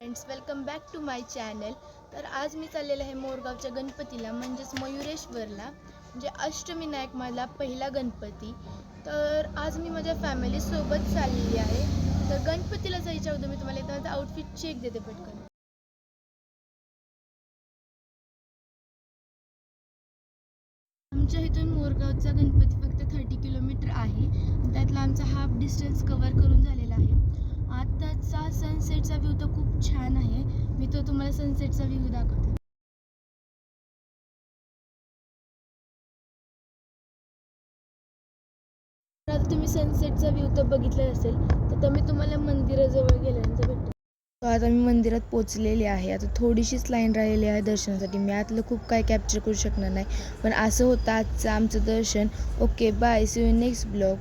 Friends, welcome back to my channel. तर आज मी चाललेलं आहे मोरगावच्या गणपतीला, म्हणजेच मयुरेश्वरला, म्हणजे अष्टविनायक माझा पहिला गणपती. तर आज मी माझ्या फॅमिलीसोबत चाललेली आहे. तर गणपतीला जायच्या अगोदर मी तुम्हाला एकदा माझा आउटफिट चेक देते पटकन. आमच्या इथून मोरगावचा गणपती फक्त 30 किलोमीटर आहे. त्यातला आमचा हाफ डिस्टन्स कव्हर करून झालेला आहे. आताचा सनसेटचा व्ह्यू तर खूप छान आहे. मी तो तुम्हाला सनसेटचा व्ह्यू दाखवते. आता तुम्ही सनसेटचा व्ह्यू तर बघितला असेल, तर मी तुम्हाला मंदिराजवळ गेल्यानंतर भेटते. आता मी मंदिरात पोचलेली आहे. आता थोडीशीच लाईन राहिलेली आहे दर्शनासाठी. मी आतलं खूप काय कॅप्चर करू शकणार नाही, पण असं होतं आजचं आमचं दर्शन. Okay, bye, see you next blog.